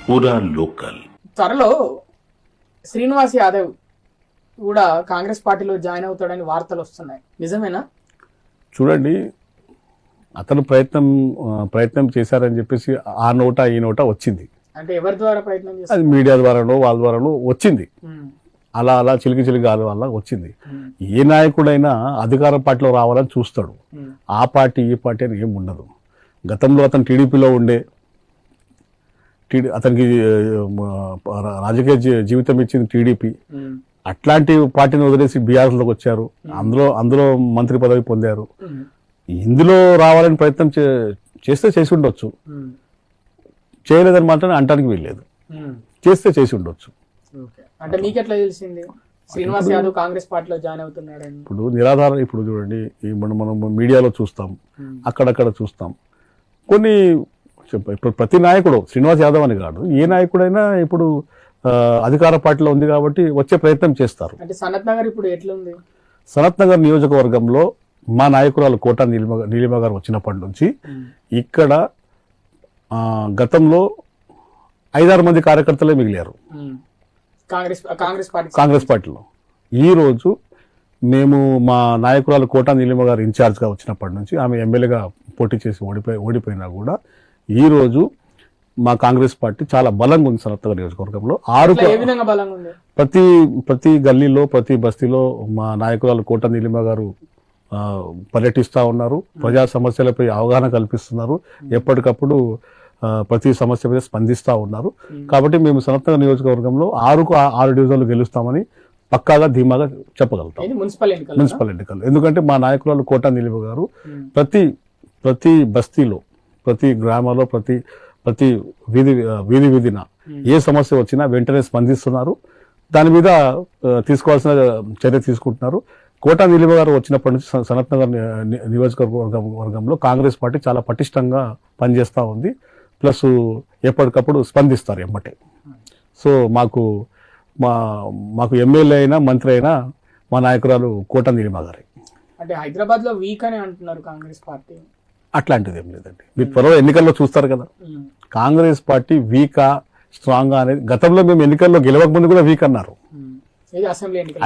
పూరా లోకల్. త్వరలో శ్రీనివాస్ యాదవ్ కూడా కాంగ్రెస్ పార్టీలో జాయిన్ అవుతాడని వార్తలు వస్తున్నాయి, నిజమేనా? చూడండి, అతను ప్రయత్నం చేశారని చెప్పేసి ఆ నోట ఈ నోట వచ్చింది. అంటే ఎవరి ద్వారా ప్రయత్నం చేస్తారు? అది మీడియా ద్వారానో వాళ్ళ ద్వారానో వచ్చింది. అలా చిలికి గాలి వల్ల వచ్చింది. ఏ నాయకుడైనా అధికార పార్టీలో రావాలని చూస్తాడు. ఆ పార్టీ ఈ పార్టీ అని ఏం ఉండదు. గతంలో అతను టీడీపీలో ఉండే, అతనికి రాజకీయ జీవితం ఇచ్చింది టీడీపీ. అట్లాంటి పార్టీని వదిలేసి బీఆర్ఎస్లోకి వచ్చారు. అందులో మంత్రి పదవి పొందారు. ఇందులో రావాలని ప్రయత్నం చేస్తే చేసి ఉండొచ్చు, చేయలేదని మాత్రం అంటానికి వీల్లేదు. చేస్తే చేసి ఉండొచ్చు. అంటే మీకు ఎట్లా తెలిసింది శ్రీనివాస్ యాదవ్ కాంగ్రెస్ పార్టీలో జాయిన్ అవుతున్నాడని? ఇప్పుడు నిరాధారం, ఇప్పుడు చూడండి, మనం మీడియాలో చూస్తాం, అక్కడక్కడ చూస్తాం. కొన్ని ఇప్పుడు ప్రతి నాయకుడు శ్రీనివాస్ యాదవ్ అని కాదు, ఏ నాయకుడైనా ఇప్పుడు అధికార పార్టీలో ఉంది కాబట్టి వచ్చే ప్రయత్నం చేస్తారు. అంటే సనత్ నగర్ ఇప్పుడు ఎట్లుంది? సనత్ నగర్ నియోజకవర్గంలో మా నాయకురాలు కోట నీలిమ గారు వచ్చినప్పటి నుంచి ఇక్కడ గతంలో 5-6 మంది కార్యకర్తలే మిగిలారు కాంగ్రెస్ పార్టీలో. ఈ రోజు మేము మా నాయకురాలు కోట నీలిమ గారు ఇన్ఛార్జ్గా వచ్చినప్పటి నుంచి, ఆమె ఎమ్మెల్యేగా పోటీ చేసి ఓడిపోయినా కూడా ఈ రోజు మా కాంగ్రెస్ పార్టీ చాలా బలంగా ఉంది. సనత్ నగర్ నియోజకవర్గంలో ప్రతి గల్లీలో, ప్రతి బస్తీలో మా నాయకురాలు కోట నీలిమ గారు పర్యటిస్తూ ఉన్నారు. ప్రజా సమస్యలపై అవగాహన కల్పిస్తున్నారు. ఎప్పటికప్పుడు ప్రతి సమస్య మీద స్పందిస్తూ ఉన్నారు. కాబట్టి మేము సనత్ నగర్ నియోజకవర్గంలో 6 డివిజన్లు గెలుస్తామని పక్కాగా ధీమాగా చెప్పగలుగుతాం. మున్సిపల్ ఎన్నికలు. ఎందుకంటే మా నాయకురాలు కోట నీలిమ గారు ప్రతి బస్తీలో, ప్రతి గ్రామంలో, ప్రతి వీధిన ఏ సమస్య వచ్చినా వెంటనే స్పందిస్తున్నారు. దాని మీద తీసుకోవాల్సిన చర్య తీసుకుంటున్నారు. కోట నీలిమ గారు వచ్చినప్పటి నుంచి సనత్ నగర్ నియోజకవర్గంలో కాంగ్రెస్ పార్టీ చాలా పటిష్టంగా పనిచేస్తూ ఉంది. ప్లస్ ఎప్పటికప్పుడు స్పందిస్తారు ఎమ్మటే. సో మాకు ఎమ్మెల్యే అయినా మంత్రి అయినా మా నాయకురాలు కోట నీలిమ గారే. అంటే హైదరాబాద్ లో వీక్ అని అంటున్నారు కాంగ్రెస్ పార్టీ. అట్లాంటిది ఏం లేదండి. మీరు త్వరలో ఎన్నికల్లో చూస్తారు కదా, కాంగ్రెస్ పార్టీ వీకా స్ట్రాంగ్ అనేది. గతంలో మేము ఎన్నికల్లో గెలవక ముందు కూడా వీక్ అన్నారు.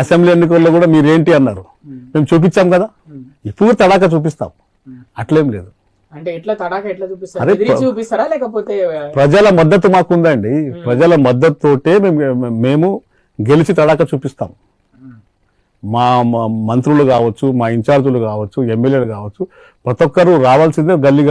అసెంబ్లీ ఎన్నికల్లో కూడా మీరేంటి అన్నారు. మేము చూపించాం కదా, ఇప్పుడు తడాక చూపిస్తాం. అట్లేం లేదు. అంటే ఎట్లా తడాక ఎట్లా చూపిస్తారా? లేకపోతే ప్రజల మద్దతు మాకుందండి. ప్రజల మద్దతుతోటే మేము గెలిచి తడాక చూపిస్తాం. మా మంత్రులు కావచ్చు, మా ఇన్ఛార్జులు కావచ్చు, ఎమ్మెల్యేలు కావచ్చు, ప్రతి ఒక్కరు రావాల్సిందే. గల్లీ